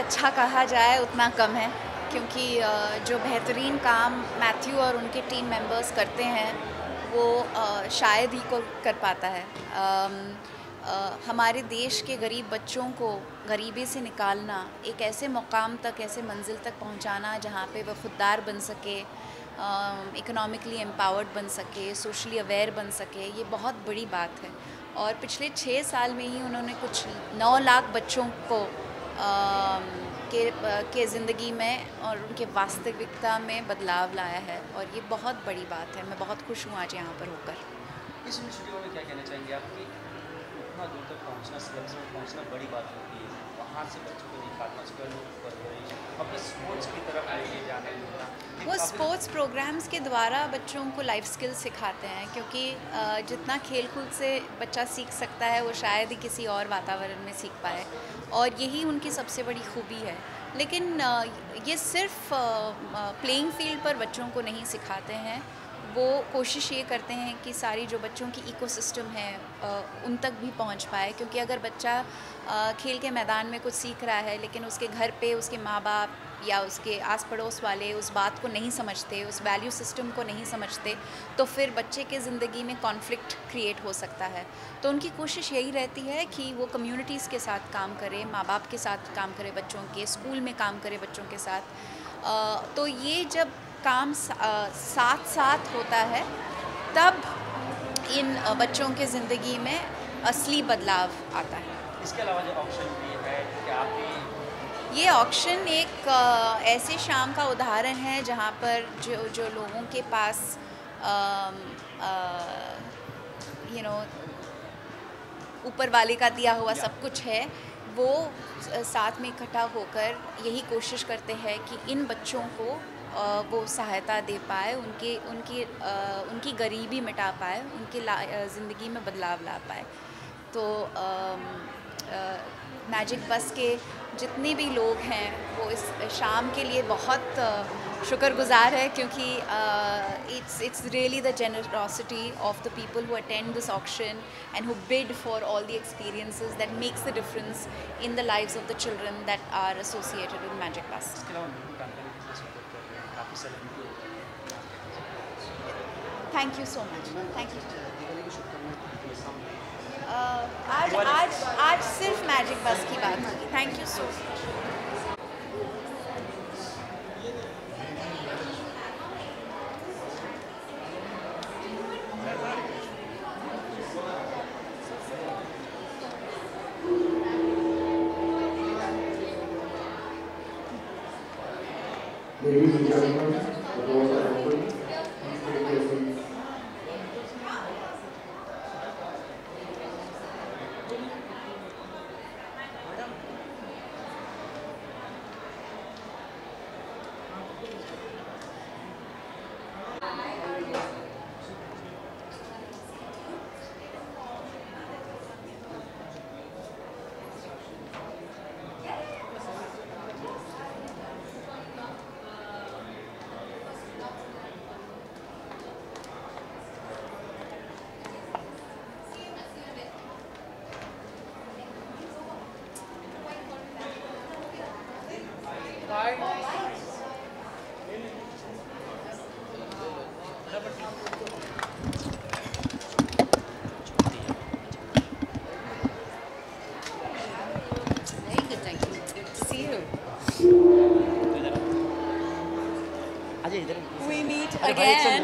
अच्छा कहा जाए उतना कम है, क्योंकि जो बेहतरीन काम मैथ्यू और उनके टीम मेंबर्स करते हैं वो शायद ही कोई कर पाता है। हमारे देश के गरीब बच्चों को गरीबी से निकालना, एक ऐसे मुकाम तक, ऐसे मंजिल तक पहुंचाना जहां पे वह खुददार बन सके, इकोनॉमिकली एम्पावर्ड बन सके, सोशली अवेयर बन सके, ये बहुत बड़ी बात है। और पिछले 6 साल में ही उन्होंने कुछ 9 लाख बच्चों को के ज़िंदगी में और उनके वास्तविकता में बदलाव लाया है, और ये बहुत बड़ी बात है। मैं बहुत खुश हूँ आज यहाँ पर होकर। इस इनिशिएटिव में क्या कहना चाहेंगे आप कि उतना दूर तक पहुँचना, स्लम्स में पहुँचना बड़ी बात होती है, वहाँ से बच्चों को निकालना, उसके परवरिश अपने स्पोर्ट्स की तरफ लेके जाना होना, वो स्पोर्ट्स प्रोग्राम्स के द्वारा बच्चों को लाइफ स्किल्स सिखाते हैं, क्योंकि जितना खेल कूद से बच्चा सीख सकता है वो शायद ही किसी और वातावरण में सीख पाए, और यही उनकी सबसे बड़ी खूबी है। लेकिन ये सिर्फ प्लेइंग फील्ड पर बच्चों को नहीं सिखाते हैं, वो कोशिश ये करते हैं कि सारी जो बच्चों की इकोसिस्टम है उन तक भी पहुंच पाए, क्योंकि अगर बच्चा खेल के मैदान में कुछ सीख रहा है लेकिन उसके घर पे उसके माँ बाप या उसके आस पड़ोस वाले उस बात को नहीं समझते, उस वैल्यू सिस्टम को नहीं समझते, तो फिर बच्चे के ज़िंदगी में कॉन्फ्लिक्ट क्रिएट हो सकता है। तो उनकी कोशिश यही रहती है कि वो कम्युनिटीज़ के साथ काम करे, माँ बाप के साथ काम करे, बच्चों के स्कूल में काम करे बच्चों के साथ। तो ये जब काम साथ साथ होता है तब इन बच्चों के ज़िंदगी में असली बदलाव आता है। इसके अलावा जो ऑप्शन भी है कि आप ये ऑक्शन एक ऐसे शाम का उदाहरण है जहाँ पर जो लोगों के पास ऊपर वाले का दिया हुआ सब कुछ है, वो साथ में इकट्ठा होकर यही कोशिश करते हैं कि इन बच्चों को वो सहायता दे पाए, उनकी गरीबी मिटा पाए, उनकी ज़िंदगी में बदलाव ला पाए। तो मैजिक बस के जितने भी लोग हैं वो इस शाम के लिए बहुत शुक्रगुजार है, क्योंकि it's really the generosity of the people who attend this auction and who bid for all the experiences that makes the difference in the lives of the children that are associated with Magic Bus. Thank you so much. Thank you. आज सिर्फ magic बस की बात होगी। Thank you so much. Ladies and gentlemen, the doors are open. Please take your seats. We meet again.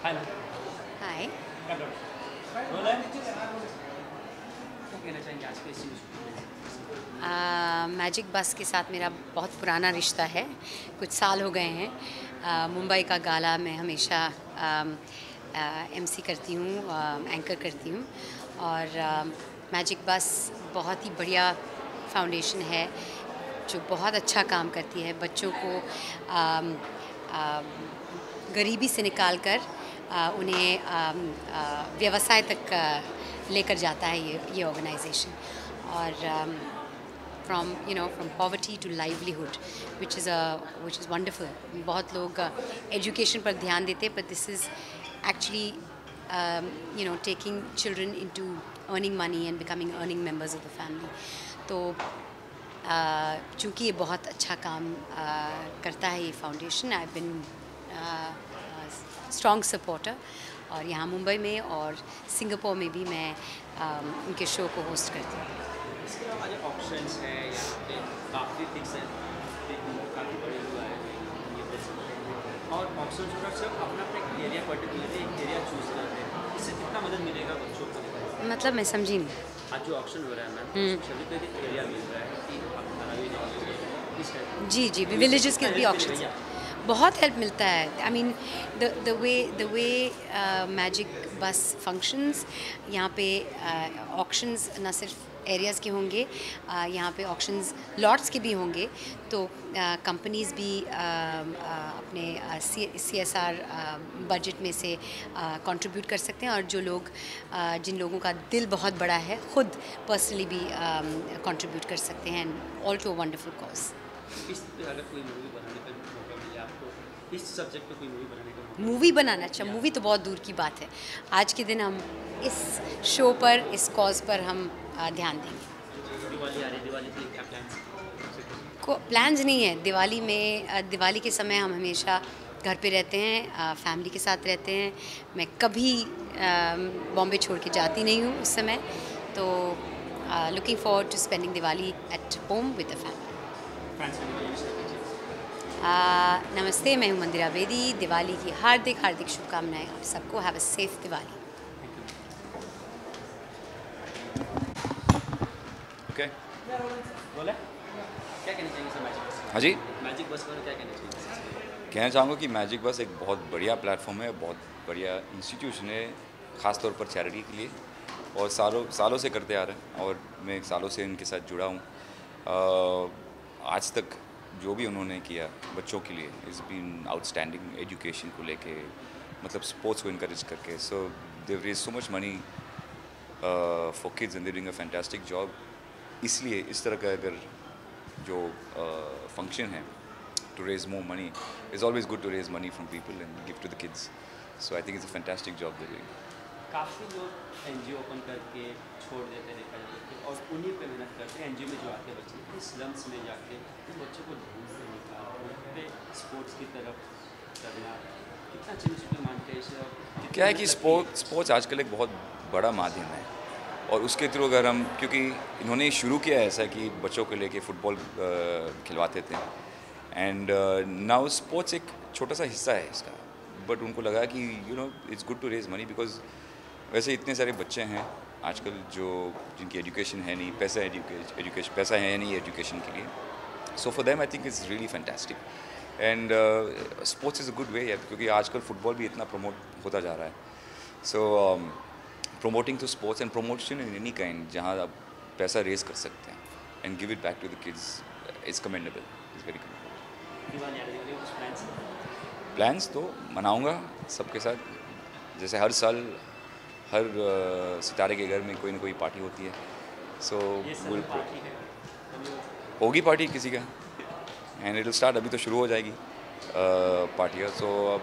Hi. Magic बस के साथ मेरा बहुत पुराना रिश्ता है, कुछ साल हो गए हैं। मुंबई का गाला मैं हमेशा एमसी करती हूँ, एंकर करती हूँ, और मैजिक बस बहुत ही बढ़िया फाउंडेशन है जो बहुत अच्छा काम करती है। बच्चों को गरीबी से निकाल कर उन्हें व्यवसाय तक लेकर जाता है ये ऑर्गेनाइजेशन, और from poverty to livelihood, which is wonderful. बहुत लोग एजुकेशन पर ध्यान देते हैं, but this is actually taking children into earning money and becoming earning members of the family. तो चूँकि ये बहुत अच्छा काम करता है ये फाउंडेशन, आई बिन स्ट्रॉन्ग सपोर्टर, और यहाँ मुंबई में और सिंगापुर में भी मैं उनके शो को होस्ट करती हूँ। इसके अलावा जो ऑप्शंस हैं यहाँ पे काफ़ी फिक्स हैं, काफ़ी बड़े लोग आए हुए हैं ये बस, और ऑप्शन जो सिर्फ अपना एक एरिया पर्टिकुलरली एक एरिया चूज़ करते हैं, इससे कितना मदद मिलेगा बच्चों को? मतलब मैं समझी नहीं। आज जो ऑप्शन हो रहा है मैम, सभी को एक एरिया मिल रहा है कि आप बनाइए जाओगे इस टाइप। जी जी, विलेजेस के भी ऑप्शन बहुत हेल्प मिलता है। I mean the way magic बस फंक्शंस, यहाँ पे ऑक्शंस न सिर्फ एरियाज़ के होंगे, यहाँ पे ऑक्शंस लॉट्स के भी होंगे, तो कंपनीज़ भी अपने CSR बजट में से कंट्रीब्यूट कर सकते हैं, और जो लोग जिन लोगों का दिल बहुत बड़ा है खुद पर्सनली भी कंट्रीब्यूट कर सकते हैं, all to a wonderful cause. अगर कोई मूवी बनाने का मौका मिले आपको, इस सब्जेक्ट पे कोई मूवी बनाने का मौका? मूवी बनाना, अच्छा मूवी तो बहुत दूर की बात है। आज के दिन हम इस शो पर, इस कॉज पर हम ध्यान देंगे। दिवाली आ रही है, दिवाली के लिए क्या प्लान्स? प्लान्स नहीं है। दिवाली में, दिवाली के समय हम हमेशा घर पे रहते हैं, फैमिली के साथ रहते हैं। मैं कभी बॉम्बे छोड़ के जाती नहीं हूँ उस समय, तो looking forward to spending Diwali at home with the family. नमस्ते, मैं हूँ मंदिरा बेदी। दिवाली की हार्दिक हार्दिक शुभकामनाएं आप सबको। Have a safe Diwali. Okay, बोले क्या कहना चाहेंगे सर मैजिक बस? हाँ जी, मैजिक बस पर क्या कहना चाहिए? कहना चाहूँगा कि मैजिक बस एक बहुत बढ़िया प्लेटफॉर्म है, बहुत बढ़िया इंस्टीट्यूशन है, ख़ास तौर पर चैरिटी के लिए, और सालों से करते आ रहे हैं, और मैं सालों से इनके साथ जुड़ा हूँ। आज तक जो भी उन्होंने किया बच्चों के लिए इज़ बीन आउटस्टैंडिंग। एजुकेशन को लेके, मतलब स्पोर्ट्स को इनकरेज करके, so they raise so much money for kids and they doing a fantastic job. इसलिए इस तरह का अगर जो फंक्शन है to raise more money, is always good to raise money from people and give to the kids. So I think it's a fantastic job they doing. काफ़ी लोग NGO open करके छोड़ देते हैं, देखा जाता है, और उन्हीं पे मेहनत करते हैं। NGO में जो आते हैं बच्चे स्लम्स में जाके उन बच्चों को ढूंढते निकालना, पे स्पोर्ट्स की तरफ करना, कितना चीज़ पे मानते हैं इसे? क्या है कि स्पोर्ट्स आजकल एक बहुत बड़ा माध्यम है, और उसके थ्रू अगर हम, क्योंकि इन्होंने शुरू किया है ऐसा कि बच्चों को लेके फुटबॉल खिलवाते थे, एंड नाउ स्पोर्ट्स एक छोटा सा हिस्सा है इसका, बट उनको लगा कि it's good to raise money, because वैसे इतने सारे बच्चे हैं आजकल जो जिनकी एजुकेशन है नहीं, पैसा है नहीं एजुकेशन के लिए। So for them I think it's really fantastic, and sports is a good way, क्योंकि आजकल फुटबॉल भी इतना प्रमोट होता जा रहा है। सो promoting to sports and promotion in any kind, जहाँ आप पैसा रेज कर सकते हैं and give it back to the kids, is commendable, is very commendable। Diwali आ रही है, कुछ प्लान्स? प्लान्स तो मनाऊंगा सबके साथ, जैसे हर साल हर सितारे के घर में कोई ना कोई पार्टी होती है। सो होगी पार्टी किसी का, एंड इट विल स्टार्ट, अभी तो शुरू हो जाएगी पार्टियाँ। सो अब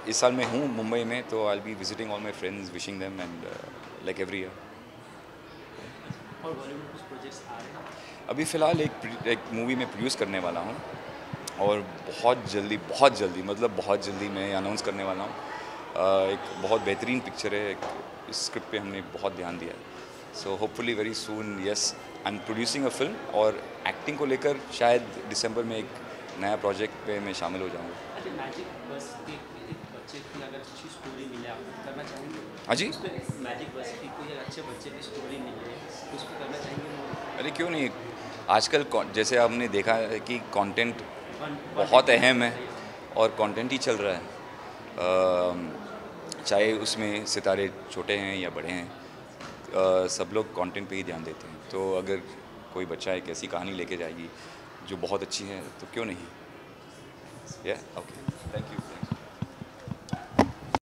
इस साल मैं हूँ मुंबई में, तो I be visiting all my friends, wishing them, and like every year. और बॉलीवुड कुछ प्रोजेक्ट्स आ रहे हैं? अभी फ़िलहाल एक मूवी में प्रोड्यूस करने वाला हूँ, और बहुत जल्दी मतलब बहुत जल्दी मैं अनाउंस करने वाला हूँ। एक बहुत बेहतरीन पिक्चर है, एक स्क्रिप्ट पे हमने बहुत ध्यान दिया है। So hopefully very soon, yes, I am producing a film, और एक्टिंग को लेकर शायद दिसंबर में एक नया प्रोजेक्ट पे मैं शामिल हो जाऊँगा। अच्छा, मैजिक बस के एक बच्चे की अगर अच्छी स्टोरी मिले, आप करना चाहेंगे? हाँ जी, उस पर मैजिक बस की कोई अच्छे बच्चे की स्टोरी मिले, उस पर करना चाहेंगे? अरे क्यों नहीं, आजकल जैसे आपने देखा है कि कंटेंट बहुत अहम है, और कंटेंट ही चल रहा है, चाहे उसमें सितारे छोटे हैं या बड़े हैं, सब लोग कंटेंट पे ही ध्यान देते हैं। तो अगर कोई बच्चा एक ऐसी कहानी लेके जाएगी जो बहुत अच्छी है, तो क्यों नहीं। Okay, thank you.